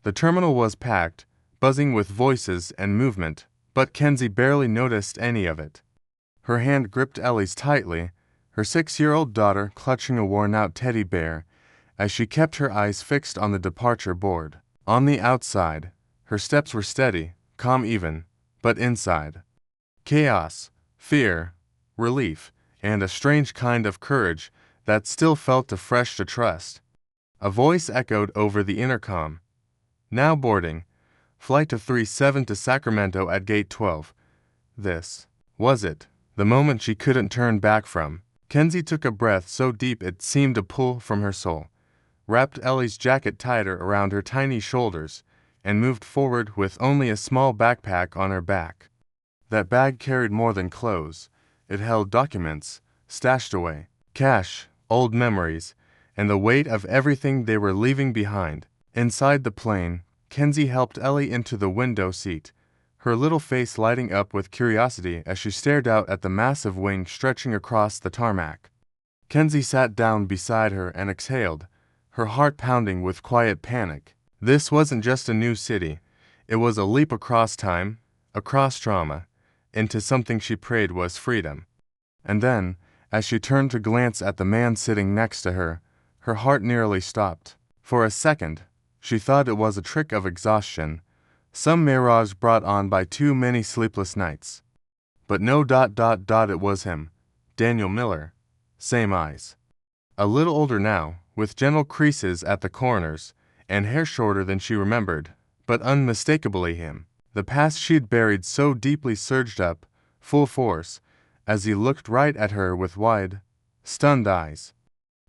The terminal was packed, buzzing with voices and movement, but Kenzie barely noticed any of it. Her hand gripped Ellie's tightly, her 6-year-old daughter clutching a worn-out teddy bear, as she kept her eyes fixed on the departure board. On the outside, her steps were steady, calm even, but inside, chaos, fear, relief, and a strange kind of courage that still felt afresh to trust. A voice echoed over the intercom. Now boarding. Flight of 37 to Sacramento at gate 12. This was it, the moment she couldn't turn back from. Kenzie took a breath so deep it seemed to pull from her soul, wrapped Ellie's jacket tighter around her tiny shoulders, and moved forward with only a small backpack on her back. That bag carried more than clothes. It held documents, stashed away, cash, old memories, and the weight of everything they were leaving behind. Inside the plane, Kenzie helped Ellie into the window seat, her little face lighting up with curiosity as she stared out at the massive wing stretching across the tarmac. Kenzie sat down beside her and exhaled, her heart pounding with quiet panic. This wasn't just a new city. It was a leap across time, across trauma, into something she prayed was freedom. And then, as she turned to glance at the man sitting next to her, her heart nearly stopped. For a second, she thought it was a trick of exhaustion, some mirage brought on by too many sleepless nights. But no. It was him, Daniel Miller. Same eyes. A little older now, with gentle creases at the corners, and hair shorter than she remembered, but unmistakably him. The past she'd buried so deeply surged up, full force, as he looked right at her with wide, stunned eyes.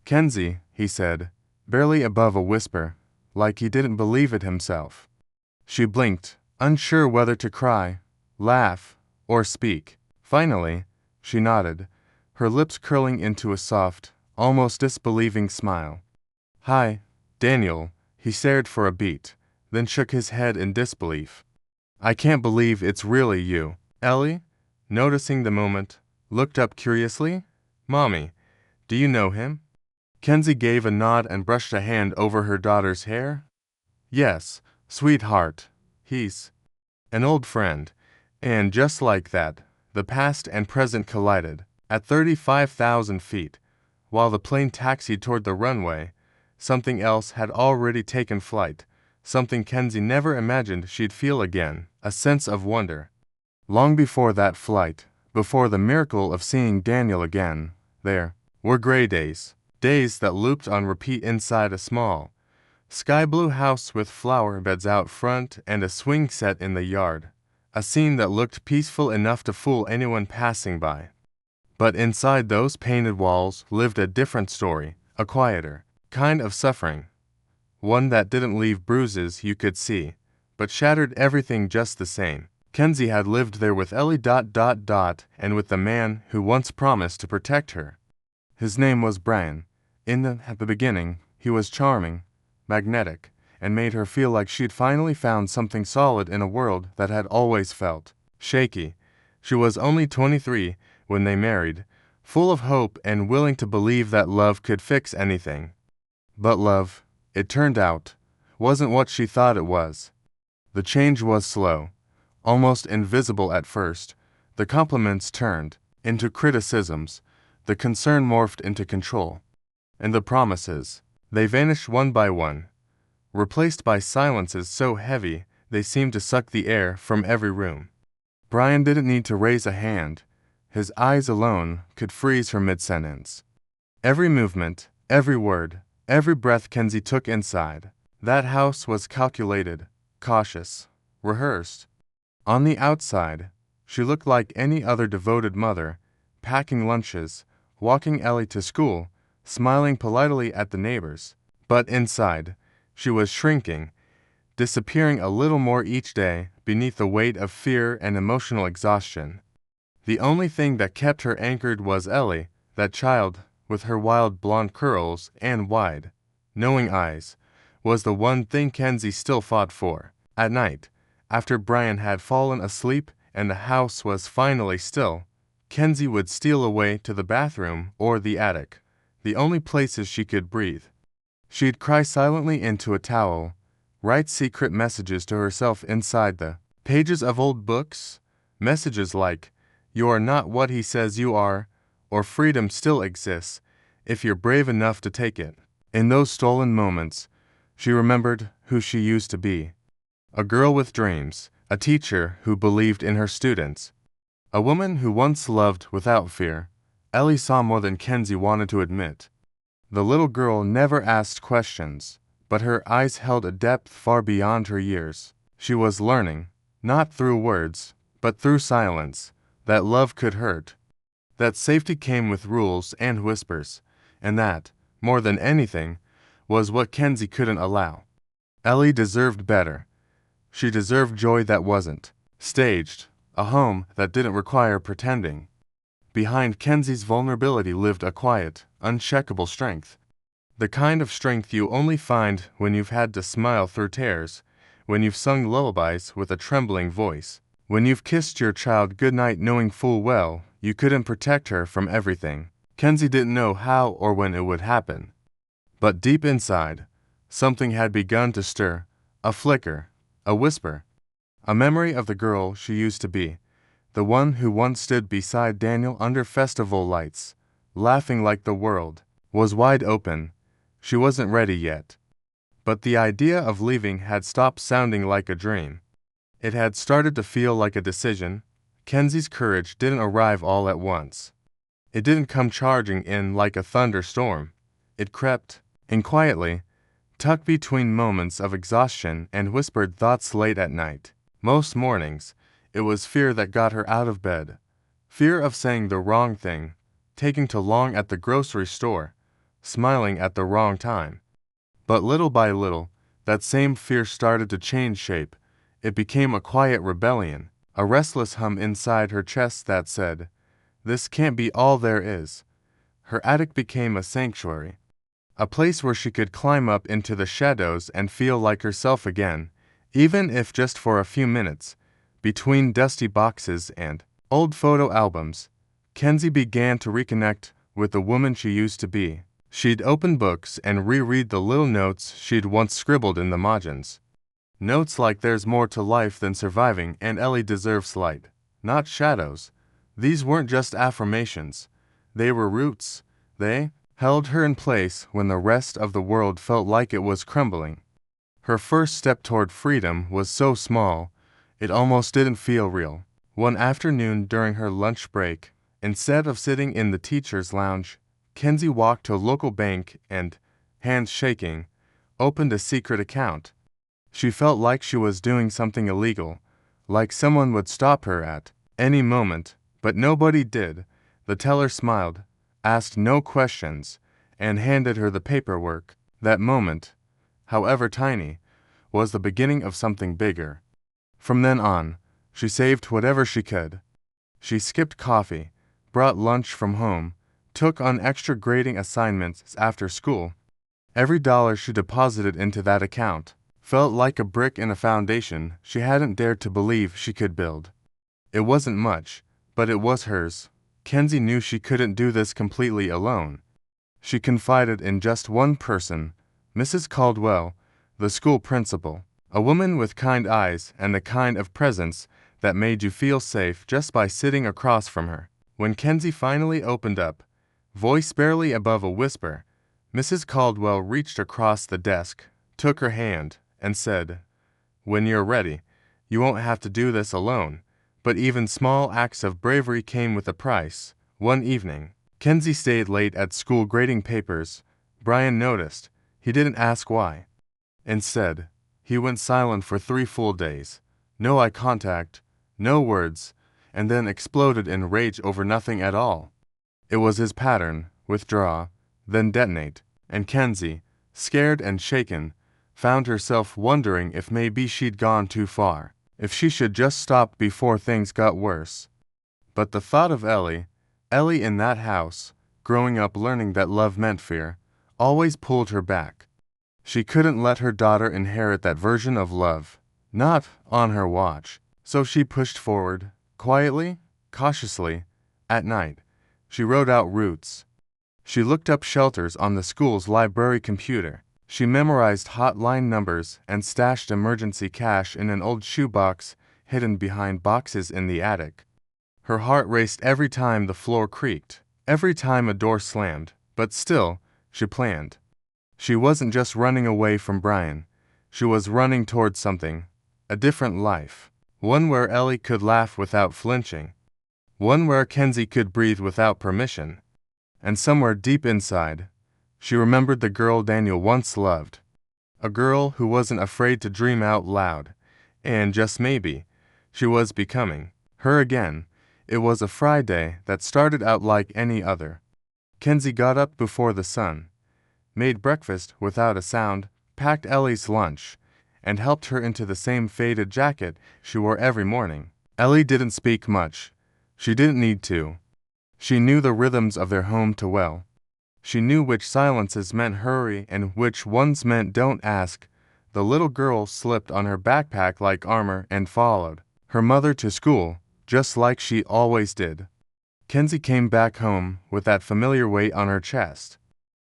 "Kenzie," he said, barely above a whisper, like he didn't believe it himself. She blinked, unsure whether to cry, laugh, or speak. Finally, she nodded, her lips curling into a soft, almost disbelieving smile. "Hi, Daniel," he stared for a beat, then shook his head in disbelief. "I can't believe it's really you." Ellie, noticing the moment, looked up curiously. "Mommy, do you know him?" Kenzie gave a nod and brushed a hand over her daughter's hair. "Yes, sweetheart, he's an old friend." And just like that, the past and present collided. At 35,000 feet, while the plane taxied toward the runway, something else had already taken flight, something Kenzie never imagined she'd feel again, a sense of wonder. Long before that flight, before the miracle of seeing Daniel again, there were gray days. Days that looped on repeat inside a small, sky-blue house with flower beds out front and a swing set in the yard, a scene that looked peaceful enough to fool anyone passing by. But inside those painted walls lived a different story, a quieter kind of suffering, one that didn't leave bruises you could see, but shattered everything just the same. Kenzie had lived there with Ellie ... and with the man who once promised to protect her. His name was Brian. At the beginning, he was charming, magnetic, and made her feel like she'd finally found something solid in a world that had always felt shaky. She was only 23 when they married, full of hope and willing to believe that love could fix anything. But love, it turned out, wasn't what she thought it was. The change was slow, almost invisible at first. The compliments turned into criticisms, the concern morphed into control. And the promises, they vanished one by one, replaced by silences so heavy they seemed to suck the air from every room. Brian didn't need to raise a hand. His eyes alone could freeze her mid-sentence. Every movement, every word, every breath Kenzie took inside that house was calculated, cautious, rehearsed. On the outside, she looked like any other devoted mother, packing lunches, walking Ellie to school, smiling politely at the neighbors. But inside, she was shrinking, disappearing a little more each day beneath the weight of fear and emotional exhaustion. The only thing that kept her anchored was Ellie, that child, with her wild blonde curls and wide, knowing eyes, was the one thing Kenzie still fought for. At night, after Brian had fallen asleep and the house was finally still, Kenzie would steal away to the bathroom or the attic, the only places she could breathe. She'd cry silently into a towel, write secret messages to herself inside the pages of old books. Messages like, "You are not what he says you are," or "Freedom still exists if you're brave enough to take it." In those stolen moments, she remembered who she used to be. A girl with dreams, a teacher who believed in her students, a woman who once loved without fear. Ellie saw more than Kenzie wanted to admit. The little girl never asked questions, but her eyes held a depth far beyond her years. She was learning, not through words, but through silence, that love could hurt, that safety came with rules and whispers, and that, more than anything, was what Kenzie couldn't allow. Ellie deserved better. She deserved joy that wasn't staged, a home that didn't require pretending. Behind Kenzie's vulnerability lived a quiet, uncheckable strength. The kind of strength you only find when you've had to smile through tears, when you've sung lullabies with a trembling voice, when you've kissed your child goodnight knowing full well you couldn't protect her from everything. Kenzie didn't know how or when it would happen. But deep inside, something had begun to stir, a flicker, a whisper, a memory of the girl she used to be, the one who once stood beside Daniel under festival lights, laughing like the world was wide open. She wasn't ready yet. But the idea of leaving had stopped sounding like a dream. It had started to feel like a decision. Kenzie's courage didn't arrive all at once. It didn't come charging in like a thunderstorm. It crept in quietly, tucked between moments of exhaustion and whispered thoughts late at night. Most mornings, it was fear that got her out of bed. Fear of saying the wrong thing, taking too long at the grocery store, smiling at the wrong time. But little by little, that same fear started to change shape. It became a quiet rebellion, a restless hum inside her chest that said, "This can't be all there is." Her attic became a sanctuary, a place where she could climb up into the shadows and feel like herself again, even if just for a few minutes. Between dusty boxes and old photo albums, Kenzie began to reconnect with the woman she used to be. She'd open books and reread the little notes she'd once scribbled in the margins. Notes like "There's more to life than surviving," and "Ellie deserves light, not shadows." These weren't just affirmations. They were roots. They held her in place when the rest of the world felt like it was crumbling. Her first step toward freedom was so small, it almost didn't feel real. One afternoon during her lunch break, instead of sitting in the teacher's lounge, Kenzie walked to a local bank and, hands shaking, opened a secret account. She felt like she was doing something illegal, like someone would stop her at any moment, but nobody did. The teller smiled, asked no questions, and handed her the paperwork. That moment, however tiny, was the beginning of something bigger. From then on, she saved whatever she could. She skipped coffee, brought lunch from home, took on extra grading assignments after school. Every dollar she deposited into that account felt like a brick in a foundation she hadn't dared to believe she could build. It wasn't much, but it was hers. Kenzie knew she couldn't do this completely alone. She confided in just one person, Mrs. Caldwell, the school principal, a woman with kind eyes and the kind of presence that made you feel safe just by sitting across from her. When Kenzie finally opened up, voice barely above a whisper, Mrs. Caldwell reached across the desk, took her hand, and said, "When you're ready, you won't have to do this alone." But even small acts of bravery came with a price. One evening, Kenzie stayed late at school grading papers. Brian noticed. He didn't ask why. Instead, he went silent for 3 full days. No eye contact, no words, and then exploded in rage over nothing at all. It was his pattern: withdraw, then detonate, and Kenzie, scared and shaken, found herself wondering if maybe she'd gone too far, if she should just stop before things got worse. But the thought of Ellie in that house, growing up learning that love meant fear, always pulled her back. She couldn't let her daughter inherit that version of love, not on her watch. So she pushed forward, quietly, cautiously. At night, she wrote out routes. She looked up shelters on the school's library computer. She memorized hotline numbers and stashed emergency cash in an old shoebox hidden behind boxes in the attic. Her heart raced every time the floor creaked, every time a door slammed, but still, she planned. She wasn't just running away from Brian. She was running towards something, a different life. One where Ellie could laugh without flinching. One where Kenzie could breathe without permission. And somewhere deep inside, she remembered the girl Daniel once loved. A girl who wasn't afraid to dream out loud. And just maybe, she was becoming her again. It was a Friday that started out like any other. Kenzie got up before the sun, made breakfast without a sound, packed Ellie's lunch, and helped her into the same faded jacket she wore every morning. Ellie didn't speak much. She didn't need to. She knew the rhythms of their home too well. She knew which silences meant hurry and which ones meant don't ask. The little girl slipped on her backpack like armor and followed her mother to school, just like she always did. Kenzie came back home with that familiar weight on her chest.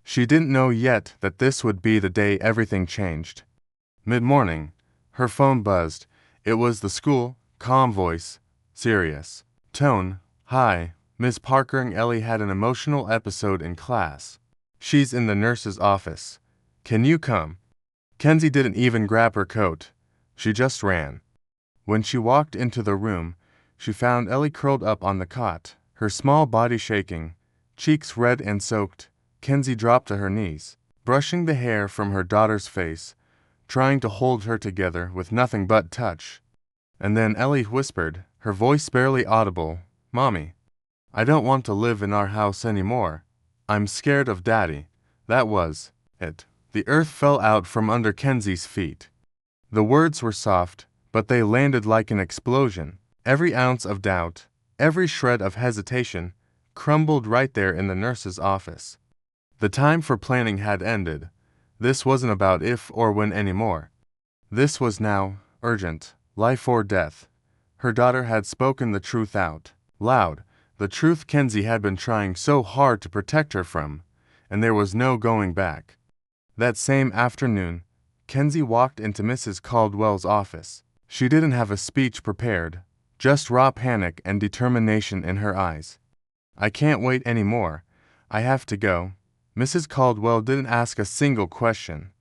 She didn't know yet that this would be the day everything changed. Mid-morning, her phone buzzed. It was the school, calm voice, serious tone. "Hi, Miss Parker and Ellie had an emotional episode in class. She's in the nurse's office. Can you come?" Kenzie didn't even grab her coat. She just ran. When she walked into the room, she found Ellie curled up on the cot, her small body shaking, cheeks red and soaked. Kenzie dropped to her knees, brushing the hair from her daughter's face, trying to hold her together with nothing but touch. And then Ellie whispered, her voice barely audible, "Mommy, I don't want to live in our house anymore. I'm scared of Daddy." That was it. The earth fell out from under Kenzie's feet. The words were soft, but they landed like an explosion. Every ounce of doubt, every shred of hesitation, crumbled right there in the nurse's office. The time for planning had ended. This wasn't about if or when anymore. This was now, urgent, life or death. Her daughter had spoken the truth out loud, the truth Kenzie had been trying so hard to protect her from, and there was no going back. That same afternoon, Kenzie walked into Mrs. Caldwell's office. She didn't have a speech prepared, just raw panic and determination in her eyes. "I can't wait anymore. I have to go." Mrs. Caldwell didn't ask a single question.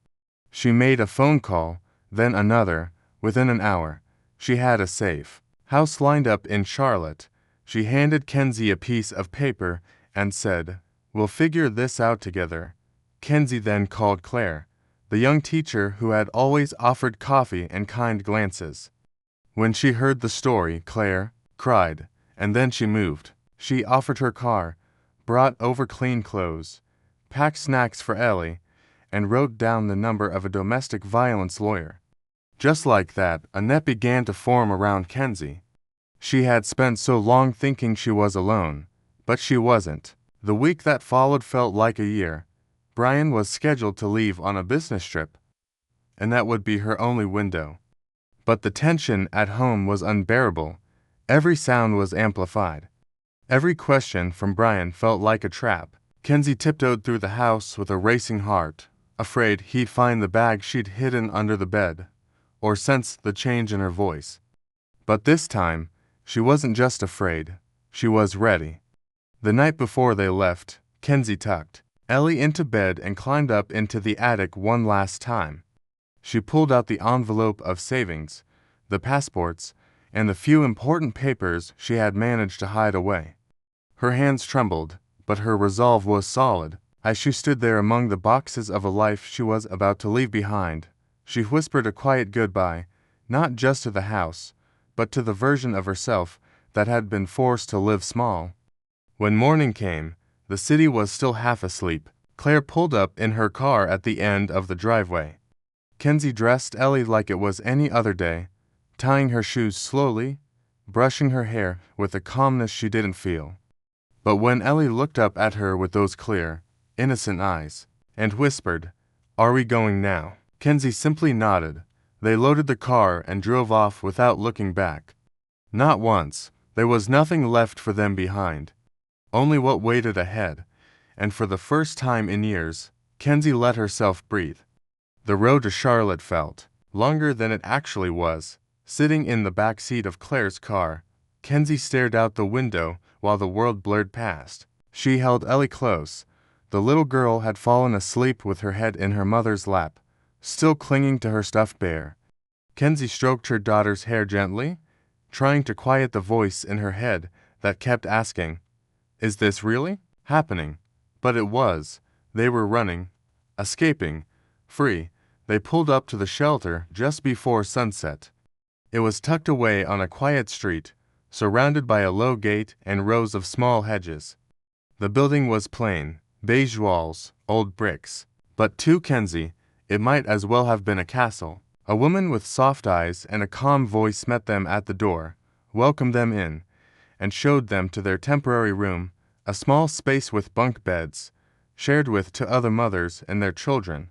She made a phone call, then another. Within an hour, she had a safe house lined up in Charlotte. She handed Kenzie a piece of paper and said, "We'll figure this out together." Kenzie then called Claire, the young teacher who had always offered coffee and kind glances. When she heard the story, Claire cried, and then she moved. She offered her car, brought over clean clothes, packed snacks for Ellie, and wrote down the number of a domestic violence lawyer. Just like that, a net began to form around Kenzie. She had spent so long thinking she was alone, but she wasn't. The week that followed felt like a year. Brian was scheduled to leave on a business trip, and that would be her only window. But the tension at home was unbearable. Every sound was amplified. Every question from Brian felt like a trap. Kenzie tiptoed through the house with a racing heart, afraid he'd find the bag she'd hidden under the bed, or sense the change in her voice. But this time, she wasn't just afraid, she was ready. The night before they left, Kenzie tucked Ellie into bed and climbed up into the attic one last time. She pulled out the envelope of savings, the passports, and the few important papers she had managed to hide away. Her hands trembled, but her resolve was solid. As she stood there among the boxes of a life she was about to leave behind, she whispered a quiet goodbye, not just to the house, but to the version of herself that had been forced to live small. When morning came, the city was still half asleep. Claire pulled up in her car at the end of the driveway. Kenzie dressed Ellie like it was any other day, tying her shoes slowly, brushing her hair with a calmness she didn't feel. But when Ellie looked up at her with those clear, innocent eyes, and whispered, "Are we going now?" Kenzie simply nodded. They loaded the car and drove off without looking back. Not once. There was nothing left for them behind. Only what waited ahead. And for the first time in years, Kenzie let herself breathe. The road to Charlotte felt longer than it actually was. Sitting in the back seat of Claire's car, Kenzie stared out the window while the world blurred past. She held Ellie close. The little girl had fallen asleep with her head in her mother's lap, still clinging to her stuffed bear. Kenzie stroked her daughter's hair gently, trying to quiet the voice in her head that kept asking, "Is this really happening?" But it was. They were running, escaping, free. They pulled up to the shelter just before sunset. It was tucked away on a quiet street, surrounded by a low gate and rows of small hedges. The building was plain, beige walls, old bricks. But to Kenzie, it might as well have been a castle. A woman with soft eyes and a calm voice met them at the door, welcomed them in, and showed them to their temporary room, a small space with bunk beds, shared with two other mothers and their children.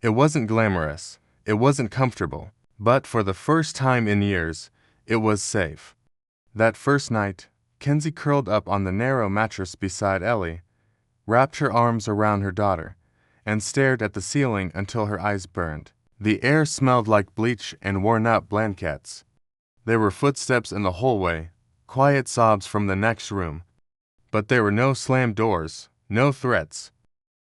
It wasn't glamorous, it wasn't comfortable, but for the first time in years, it was safe. That first night, Kenzie curled up on the narrow mattress beside Ellie, wrapped her arms around her daughter, and stared at the ceiling until her eyes burned. The air smelled like bleach and worn-out blankets. There were footsteps in the hallway, quiet sobs from the next room. But there were no slammed doors, no threats,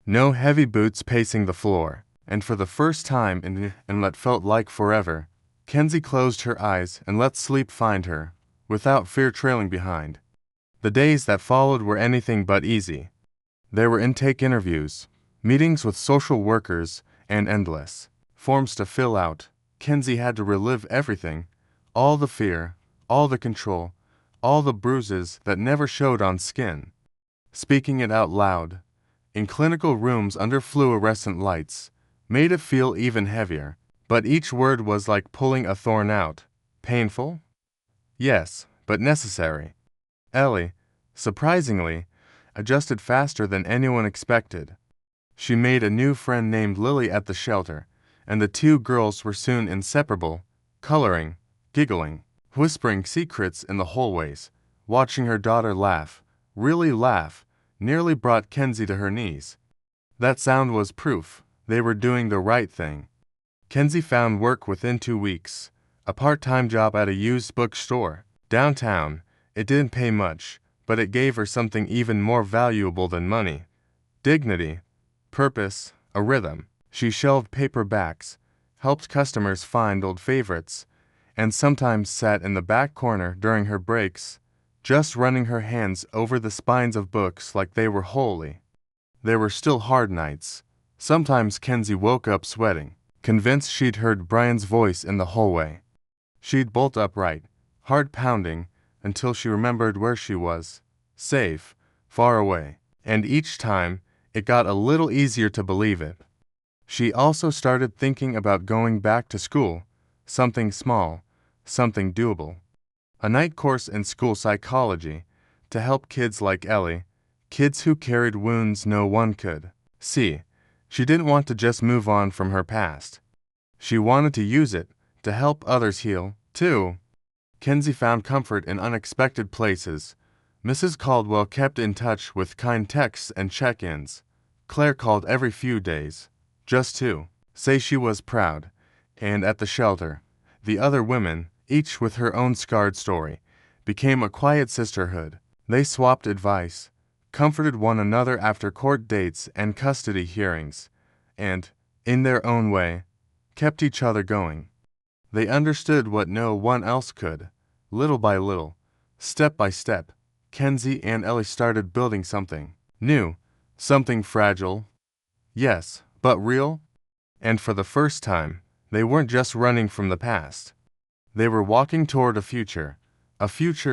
no heavy boots pacing the floor. And for the first time in what felt like forever, Kenzie closed her eyes and let sleep find her, without fear trailing behind. The days that followed were anything but easy. There were intake interviews, meetings with social workers, and endless forms to fill out. Kenzie had to relive everything, all the fear, all the control, all the bruises that never showed on skin. Speaking it out loud, in clinical rooms under fluorescent lights, made it feel even heavier, but each word was like pulling a thorn out. Painful? Yes, but necessary. Ellie, surprisingly, adjusted faster than anyone expected. She made a new friend named Lily at the shelter, and the two girls were soon inseparable, coloring, giggling, whispering secrets in the hallways. Watching her daughter laugh, really laugh, nearly brought Kenzie to her knees. That sound was proof they were doing the right thing. Kenzie found work within 2 weeks, a part-time job at a used bookstore. Downtown, it didn't pay much, but it gave her something even more valuable than money. Dignity, purpose, a rhythm. She shelved paperbacks, helped customers find old favorites, and sometimes sat in the back corner during her breaks, just running her hands over the spines of books like they were holy. There were still hard nights. Sometimes Kenzie woke up sweating, convinced she'd heard Brian's voice in the hallway. She'd bolt upright, heart pounding, until she remembered where she was, safe, far away. And each time, it got a little easier to believe it. She also started thinking about going back to school, something small, something doable. A night course in school psychology, to help kids like Ellie, kids who carried wounds no one could see. She didn't want to just move on from her past. She wanted to use it to help others heal, too. Kenzie found comfort in unexpected places. Mrs. Caldwell kept in touch with kind texts and check-ins. Claire called every few days, just to say she was proud. And at the shelter, the other women, each with her own scarred story, became a quiet sisterhood. They swapped advice, comforted one another after court dates and custody hearings, and, in their own way, kept each other going. They understood what no one else could. Little by little, step by step, Kenzie and Ellie started building something new, something fragile, yes, but real. And for the first time, they weren't just running from the past. They were walking toward a future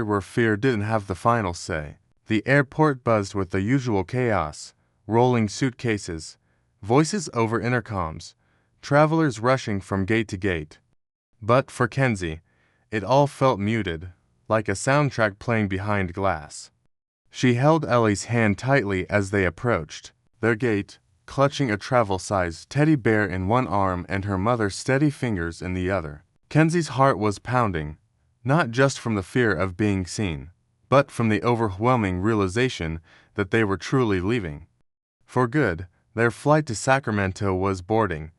where fear didn't have the final say. The airport buzzed with the usual chaos, rolling suitcases, voices over intercoms, travelers rushing from gate to gate. But for Kenzie, it all felt muted, like a soundtrack playing behind glass. She held Ellie's hand tightly as they approached their gate, clutching a travel-sized teddy bear in one arm and her mother's steady fingers in the other. Kenzie's heart was pounding, not just from the fear of being seen, but from the overwhelming realization that they were truly leaving. For good, their flight to Sacramento was boarding,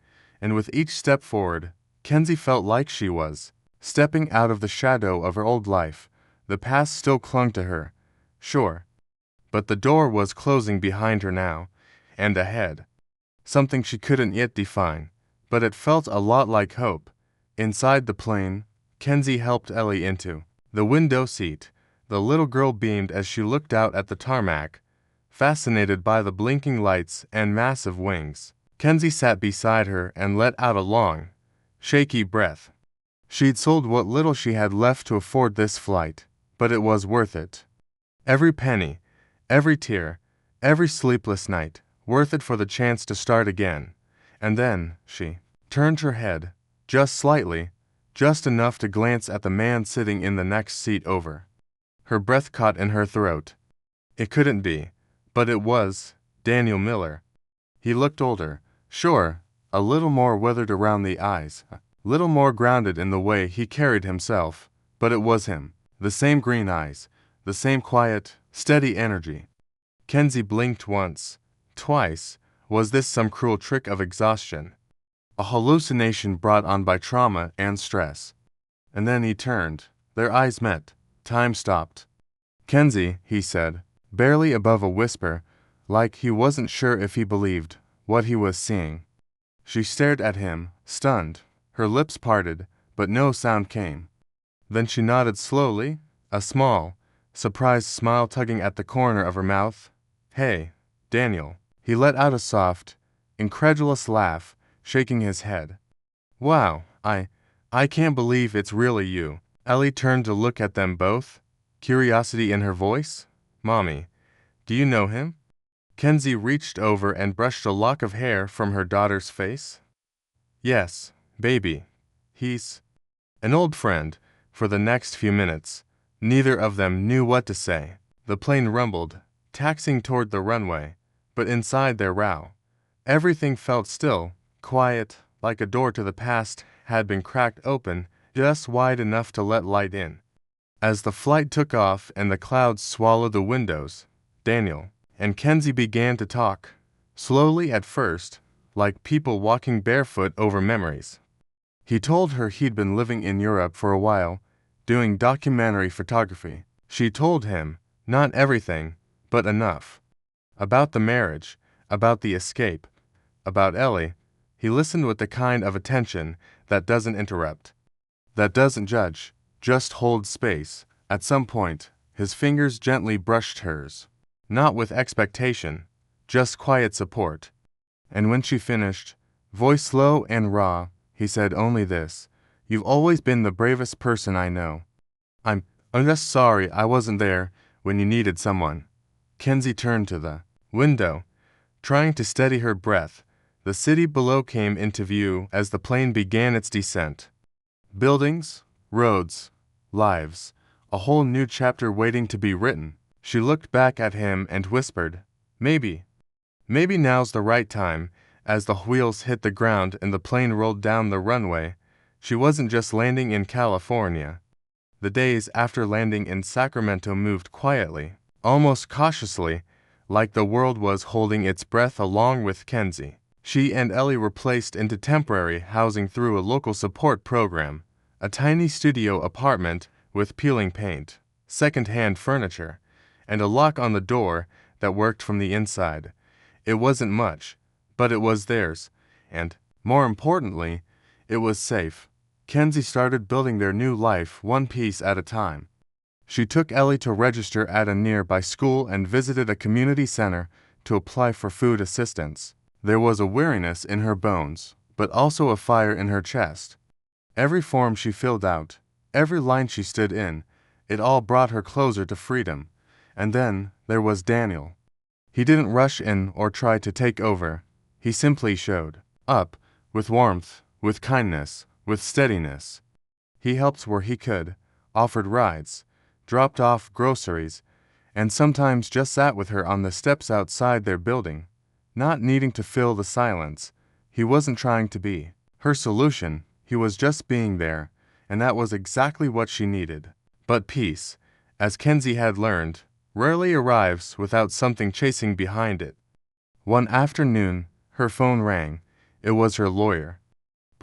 and with each step forward, Kenzie felt like she was stepping out of the shadow of her old life. The past still clung to her, sure, but the door was closing behind her now, and ahead, something she couldn't yet define, but it felt a lot like hope. Inside the plane, Kenzie helped Ellie into the window seat. The little girl beamed as she looked out at the tarmac, fascinated by the blinking lights and massive wings. Kenzie sat beside her and let out a long, shaky breath. She'd sold what little she had left to afford this flight, but it was worth it. Every penny, every tear, every sleepless night, worth it for the chance to start again. And then, she turned her head, just slightly, just enough to glance at the man sitting in the next seat over. Her breath caught in her throat. It couldn't be, but it was Daniel Miller. He looked older, sure, a little more weathered around the eyes, a little more grounded in the way he carried himself, but it was him. The same green eyes, the same quiet, steady energy. Kenzie blinked once, twice. Was this some cruel trick of exhaustion? A hallucination brought on by trauma and stress? And then he turned. Their eyes met. Time stopped. "Kenzie," he said, barely above a whisper, like he wasn't sure if he believed what he was seeing. She stared at him, stunned. Her lips parted, but no sound came. Then she nodded slowly, a small, surprised smile tugging at the corner of her mouth. "Hey, Daniel." He let out a soft, incredulous laugh, shaking his head. "Wow, I can't believe it's really you." Ellie turned to look at them both, curiosity in her voice. "Mommy, do you know him?" Kenzie reached over and brushed a lock of hair from her daughter's face. "Yes, baby. He's an old friend." For the next few minutes, neither of them knew what to say. The plane rumbled, taxiing toward the runway, but inside their row, everything felt still, quiet, like a door to the past had been cracked open just wide enough to let light in. As the flight took off and the clouds swallowed the windows, Daniel and Kenzie began to talk, slowly at first, like people walking barefoot over memories. He told her he'd been living in Europe for a while, doing documentary photography. She told him, not everything, but enough. About the marriage, about the escape, about Ellie. He listened with the kind of attention that doesn't interrupt, that doesn't judge, just holds space. At some point, his fingers gently brushed hers, not with expectation, just quiet support. And when she finished, voice low and raw, he said only this: "You've always been the bravest person I know. I'm just sorry I wasn't there when you needed someone." Kenzie turned to the window, trying to steady her breath. The city below came into view as the plane began its descent. Buildings, roads, lives, a whole new chapter waiting to be written. She looked back at him and whispered, Maybe now's the right time." As the wheels hit the ground and the plane rolled down the runway, she wasn't just landing in California. The days after landing in Sacramento moved quietly, almost cautiously, like the world was holding its breath along with Kenzie. She and Ellie were placed into temporary housing through a local support program, a tiny studio apartment with peeling paint, second-hand furniture, and a lock on the door that worked from the inside. It wasn't much, but it was theirs, and, more importantly, it was safe. Kenzie started building their new life one piece at a time. She took Ellie to register at a nearby school and visited a community center to apply for food assistance. There was a weariness in her bones, but also a fire in her chest. Every form she filled out, every line she stood in, it all brought her closer to freedom. And then there was Daniel. He didn't rush in or try to take over. He simply showed up, with warmth, with kindness, with steadiness. He helped where he could, offered rides, dropped off groceries, and sometimes just sat with her on the steps outside their building, not needing to fill the silence. He wasn't trying to be her solution, he was just being there, and that was exactly what she needed. But peace, as Kenzie had learned, rarely arrives without something chasing behind it. One afternoon, her phone rang. It was her lawyer.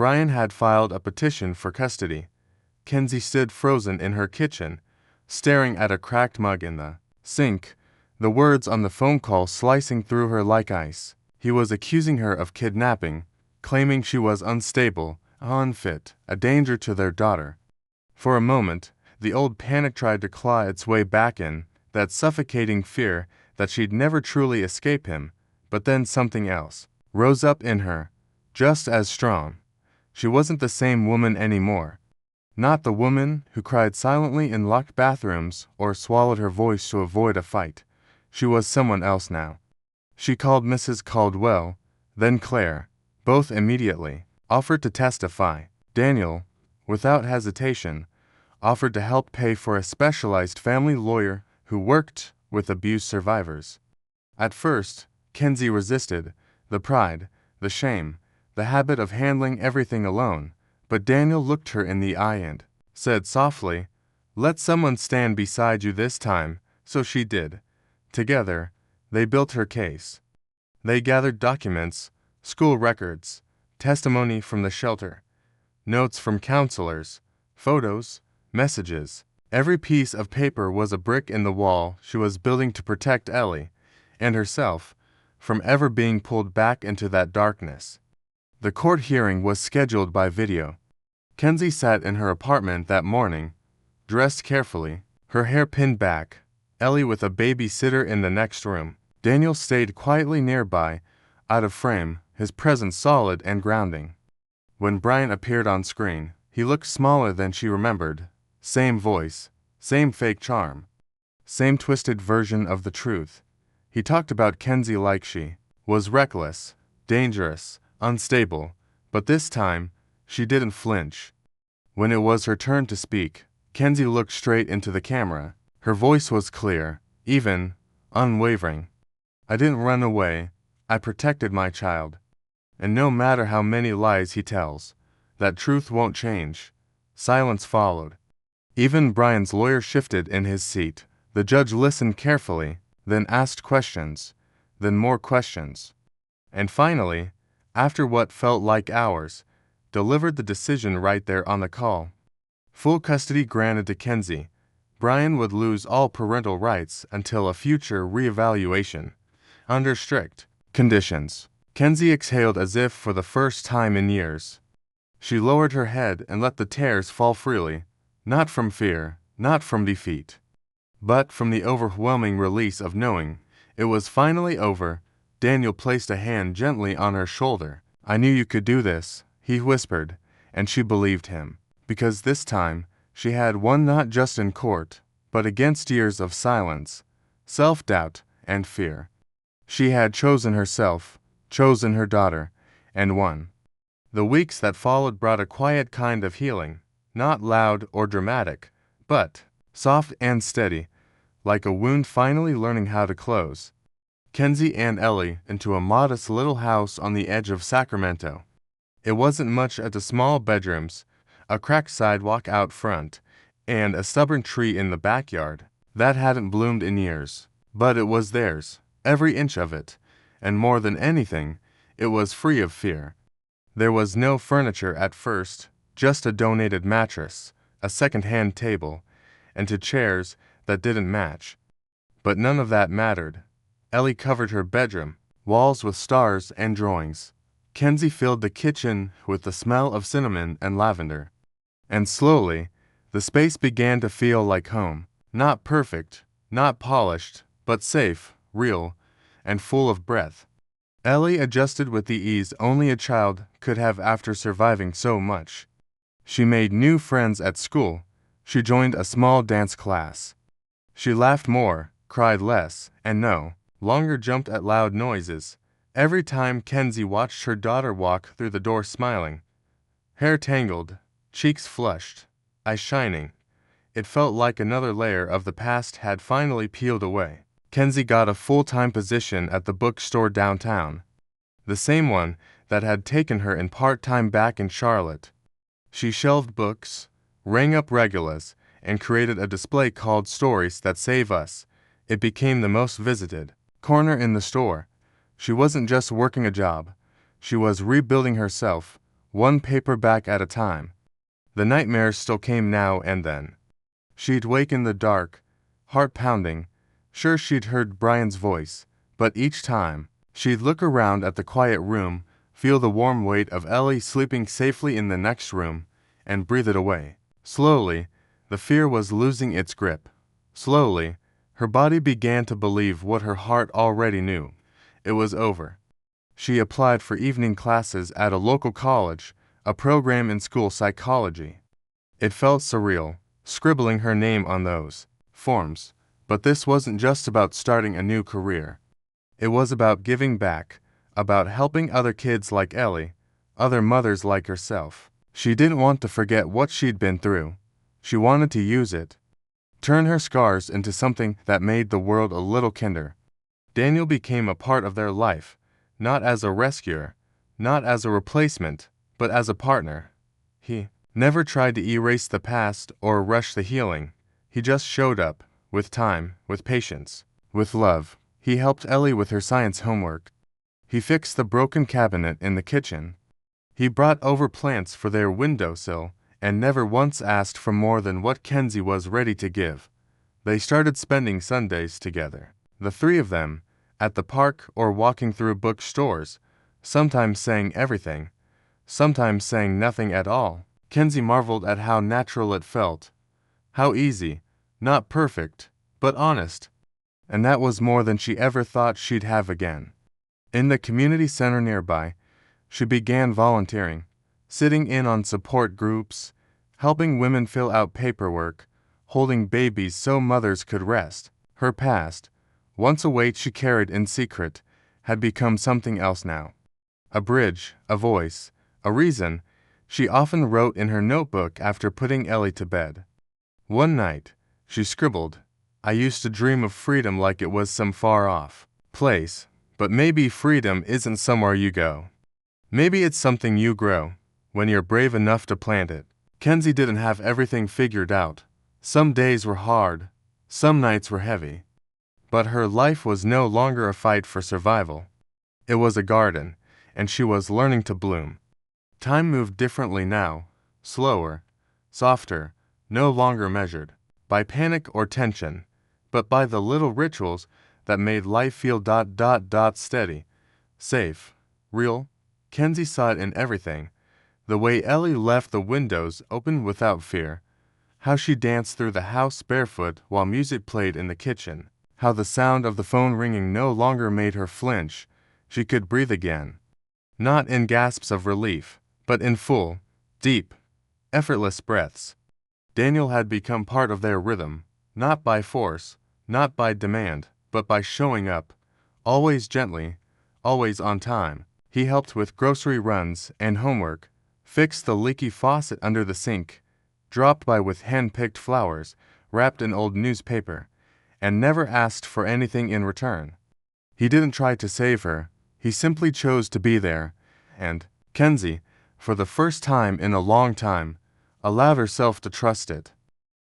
Brian had filed a petition for custody. Kenzie stood frozen in her kitchen, staring at a cracked mug in the sink, the words on the phone call slicing through her like ice. He was accusing her of kidnapping, claiming she was unstable, unfit, a danger to their daughter. For a moment, the old panic tried to claw its way back in, that suffocating fear that she'd never truly escape him, but then something else rose up in her, just as strong. She wasn't the same woman anymore. Not the woman who cried silently in locked bathrooms or swallowed her voice to avoid a fight. She was someone else now. She called Mrs. Caldwell, then Claire, both immediately, offered to testify. Daniel, without hesitation, offered to help pay for a specialized family lawyer who worked with abuse survivors. At first, Kenzie resisted, the pride, the shame, the habit of handling everything alone, but Daniel looked her in the eye and said softly, "Let someone stand beside you this time," so she did. Together, they built her case. They gathered documents, school records, testimony from the shelter, notes from counselors, photos, messages. Every piece of paper was a brick in the wall she was building to protect Ellie and herself from ever being pulled back into that darkness. The court hearing was scheduled by video. Kenzie sat in her apartment that morning, dressed carefully, her hair pinned back, Ellie with a babysitter in the next room. Daniel stayed quietly nearby, out of frame, his presence solid and grounding. When Brian appeared on screen, he looked smaller than she remembered. Same voice, same fake charm, same twisted version of the truth. He talked about Kenzie like she was reckless, dangerous, unstable, but this time, she didn't flinch. When it was her turn to speak, Kenzie looked straight into the camera. Her voice was clear, even, unwavering. "I didn't run away, I protected my child. And no matter how many lies he tells, that truth won't change." Silence followed. Even Brian's lawyer shifted in his seat. The judge listened carefully, then asked questions, then more questions. And finally, after what felt like hours, delivered the decision right there on the call. Full custody granted to Kenzie. Brian would lose all parental rights until a future reevaluation, under strict conditions. Kenzie exhaled as if for the first time in years. She lowered her head and let the tears fall freely, not from fear, not from defeat, but from the overwhelming release of knowing it was finally over. Daniel placed a hand gently on her shoulder. "I knew you could do this," he whispered, and she believed him, because this time she had won not just in court, but against years of silence, self-doubt, and fear. She had chosen herself, chosen her daughter, and won. The weeks that followed brought a quiet kind of healing, not loud or dramatic, but soft and steady, like a wound finally learning how to close. Kenzie and Ellie into a modest little house on the edge of Sacramento. It wasn't much at the small bedrooms, a cracked sidewalk out front, and a stubborn tree in the backyard that hadn't bloomed in years. But it was theirs, every inch of it, and more than anything, it was free of fear. There was no furniture at first, just a donated mattress, a second-hand table, and 2 chairs that didn't match. But none of that mattered. Ellie covered her bedroom, walls with stars and drawings. Kenzie filled the kitchen with the smell of cinnamon and lavender. And slowly, the space began to feel like home. Not perfect, not polished, but safe, real, and full of breath. Ellie adjusted with the ease only a child could have after surviving so much. She made new friends at school. She joined a small dance class. She laughed more, cried less, and no longer jumped at loud noises. Every time Kenzie watched her daughter walk through the door smiling, hair tangled, cheeks flushed, eyes shining, it felt like another layer of the past had finally peeled away. Kenzie got a full-time position at the bookstore downtown, the same one that had taken her in part-time back in Charlotte. She shelved books, rang up regulars, and created a display called Stories That Save Us. It became the most visited corner in the store. She wasn't just working a job. She was rebuilding herself, one paperback at a time. The nightmares still came now and then. She'd wake in the dark, heart pounding, sure she'd heard Brian's voice, but each time, she'd look around at the quiet room, feel the warm weight of Ellie sleeping safely in the next room, and breathe it away. Slowly, the fear was losing its grip. Slowly, her body began to believe what her heart already knew. It was over. She applied for evening classes at a local college, a program in school psychology. It felt surreal, scribbling her name on those forms, but this wasn't just about starting a new career. It was about giving back, about helping other kids like Ellie, other mothers like herself. She didn't want to forget what she'd been through. She wanted to use it. Turn her scars into something that made the world a little kinder. Daniel became a part of their life, not as a rescuer, not as a replacement, but as a partner. He never tried to erase the past or rush the healing. He just showed up, with time, with patience, with love. He helped Ellie with her science homework. He fixed the broken cabinet in the kitchen. He brought over plants for their windowsill and never once asked for more than what Kenzie was ready to give. They started spending Sundays together, the three of them, at the park or walking through bookstores, sometimes saying everything, sometimes saying nothing at all. Kenzie marveled at how natural it felt, how easy, not perfect, but honest. And that was more than she ever thought she'd have again. In the community center nearby, she began volunteering, sitting in on support groups, helping women fill out paperwork, holding babies so mothers could rest. Her past, once a weight she carried in secret, had become something else now. A bridge, a voice, a reason, she often wrote in her notebook after putting Ellie to bed. One night, she scribbled, "I used to dream of freedom like it was some far-off place, but maybe freedom isn't somewhere you go. Maybe it's something you grow, when you're brave enough to plant it." Kenzie didn't have everything figured out. Some days were hard, some nights were heavy. But her life was no longer a fight for survival. It was a garden, and she was learning to bloom. Time moved differently now, slower, softer, no longer measured by panic or tension, but by the little rituals that made life feel steady, safe, real. Kenzie saw it in everything. The way Ellie left the windows open without fear, how she danced through the house barefoot while music played in the kitchen, how the sound of the phone ringing no longer made her flinch. She could breathe again. Not in gasps of relief, but in full, deep, effortless breaths. Daniel had become part of their rhythm, not by force, not by demand, but by showing up, always gently, always on time. He helped with grocery runs and homework, fixed the leaky faucet under the sink, dropped by with hand-picked flowers wrapped in old newspaper, and never asked for anything in return. He didn't try to save her, he simply chose to be there, and Kenzie, for the first time in a long time, allowed herself to trust it.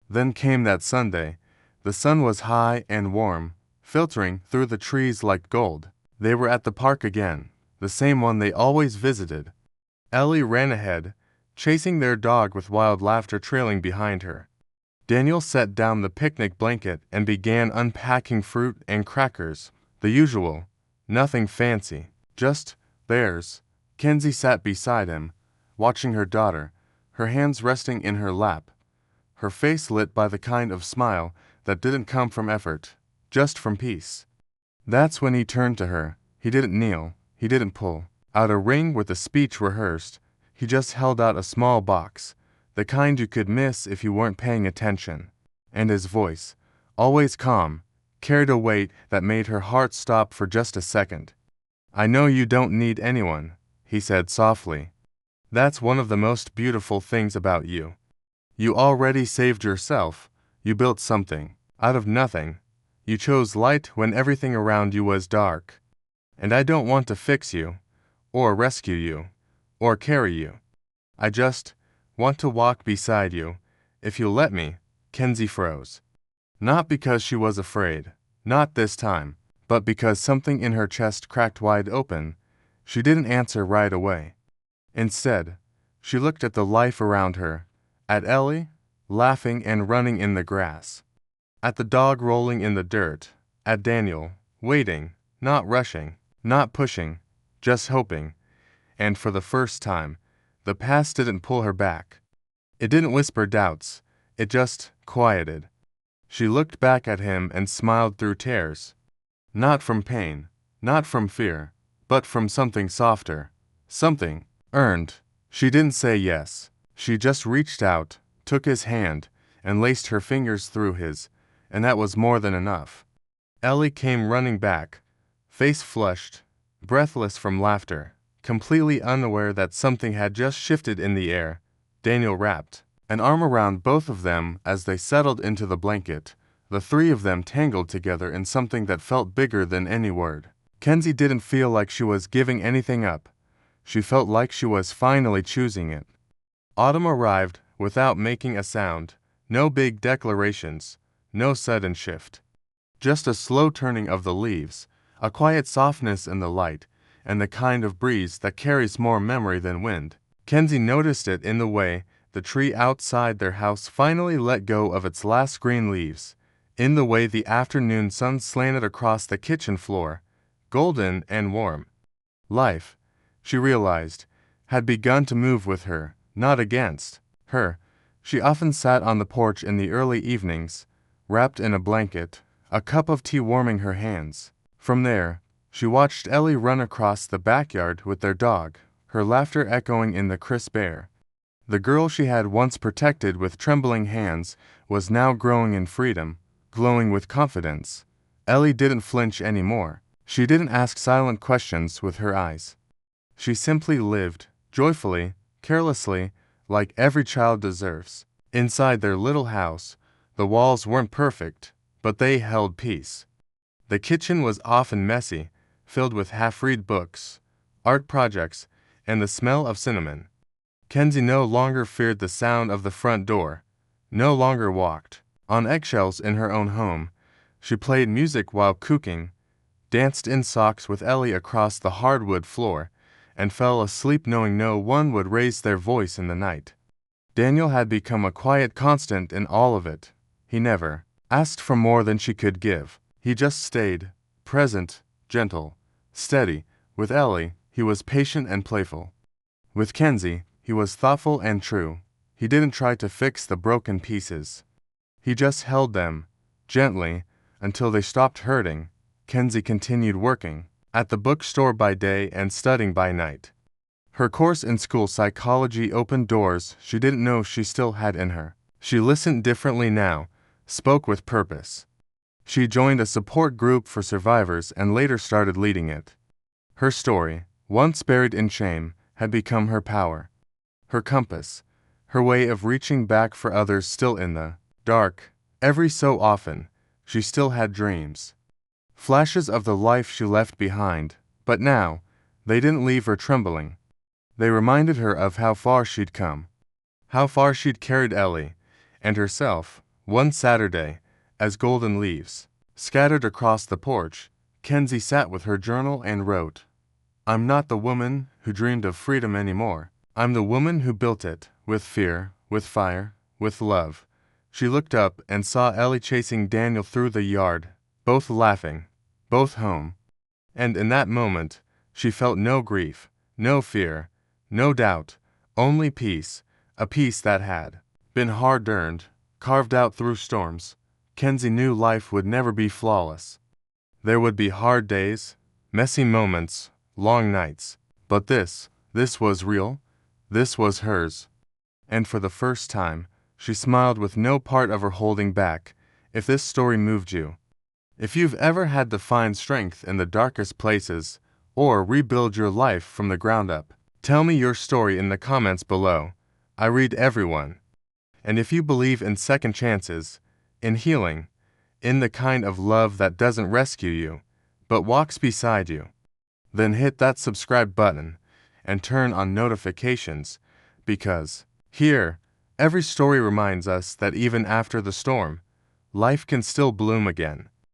Then came that Sunday. The sun was high and warm, filtering through the trees like gold. They were at the park again, the same one they always visited. Ellie ran ahead, chasing their dog with wild laughter trailing behind her. Daniel set down the picnic blanket and began unpacking fruit and crackers. The usual, nothing fancy, just theirs. Kenzie sat beside him, watching her daughter, her hands resting in her lap, her face lit by the kind of smile that didn't come from effort, just from peace. That's when he turned to her. He didn't kneel, he didn't pull out a ring with a speech rehearsed. He just held out a small box, the kind you could miss if you weren't paying attention. And his voice, always calm, carried a weight that made her heart stop for just a second. "I know you don't need anyone," he said softly. "That's one of the most beautiful things about you. You already saved yourself. You built something out of nothing. You chose light when everything around you was dark. And I don't want to fix you, or rescue you, or carry you. I just want to walk beside you, if you'll let me." Kenzie froze. Not because she was afraid, not this time, but because something in her chest cracked wide open. She didn't answer right away. Instead, She looked at the life around her, at Ellie, laughing and running in the grass, at the dog rolling in the dirt, at Daniel, waiting, not rushing, not pushing, just hoping, and for the first time, the past didn't pull her back. It didn't whisper doubts, it just quieted. She looked back at him and smiled through tears. Not from pain, not from fear, but from something softer, something earned. She didn't say yes. She just reached out, took his hand, and laced her fingers through his, and that was more than enough. Ellie came running back, face flushed, breathless from laughter, completely unaware that something had just shifted in the air. Daniel wrapped an arm around both of them as they settled into the blanket, the three of them tangled together in something that felt bigger than any word. Kenzie didn't feel like she was giving anything up. She felt like she was finally choosing it. Autumn arrived without making a sound, no big declarations, no sudden shift. Just a slow turning of the leaves, a quiet softness in the light, and the kind of breeze that carries more memory than wind. Kenzie noticed it in the way the tree outside their house finally let go of its last green leaves, in the way the afternoon sun slanted across the kitchen floor, golden and warm. Life, she realized, had begun to move with her, not against her. She often sat on the porch in the early evenings, wrapped in a blanket, a cup of tea warming her hands. From there, she watched Ellie run across the backyard with their dog, her laughter echoing in the crisp air. The girl she had once protected with trembling hands was now growing in freedom, glowing with confidence. Ellie didn't flinch anymore. She didn't ask silent questions with her eyes. She simply lived, joyfully, carelessly, like every child deserves. Inside their little house, the walls weren't perfect, but they held peace. The kitchen was often messy, filled with half-read books, art projects, and the smell of cinnamon. Kenzie no longer feared the sound of the front door, no longer walked on eggshells in her own home. She played music while cooking, danced in socks with Ellie across the hardwood floor, and fell asleep knowing no one would raise their voice in the night. Daniel had become a quiet constant in all of it. He never asked for more than she could give. He just stayed, present, gentle, steady. With Ellie, he was patient and playful. With Kenzie, he was thoughtful and true. He didn't try to fix the broken pieces. He just held them, gently, until they stopped hurting. Kenzie continued working at the bookstore by day and studying by night. Her course in school psychology opened doors she didn't know she still had in her. She listened differently now, spoke with purpose. She joined a support group for survivors and later started leading it. Her story, once buried in shame, had become her power, her compass, her way of reaching back for others still in the dark. Every so often, she still had dreams, flashes of the life she left behind, but now, they didn't leave her trembling. They reminded her of how far she'd come, how far she'd carried Ellie and herself. One Saturday, as golden leaves scattered across the porch, Kenzie sat with her journal and wrote, "I'm not the woman who dreamed of freedom anymore. I'm the woman who built it, with fear, with fire, with love." She looked up and saw Ellie chasing Daniel through the yard, both laughing, both home. And in that moment, she felt no grief, no fear, no doubt, only peace, a peace that had been hard-earned, carved out through storms. Kenzie knew life would never be flawless. There would be hard days, messy moments, long nights. But this was real. This was hers. And for the first time, she smiled with no part of her holding back. If this story moved you, if you've ever had to find strength in the darkest places, or rebuild your life from the ground up, tell me your story in the comments below. I read everyone. And if you believe in second chances, in healing, in the kind of love that doesn't rescue you, but walks beside you, then hit that subscribe button and turn on notifications, because here, every story reminds us that even after the storm, life can still bloom again.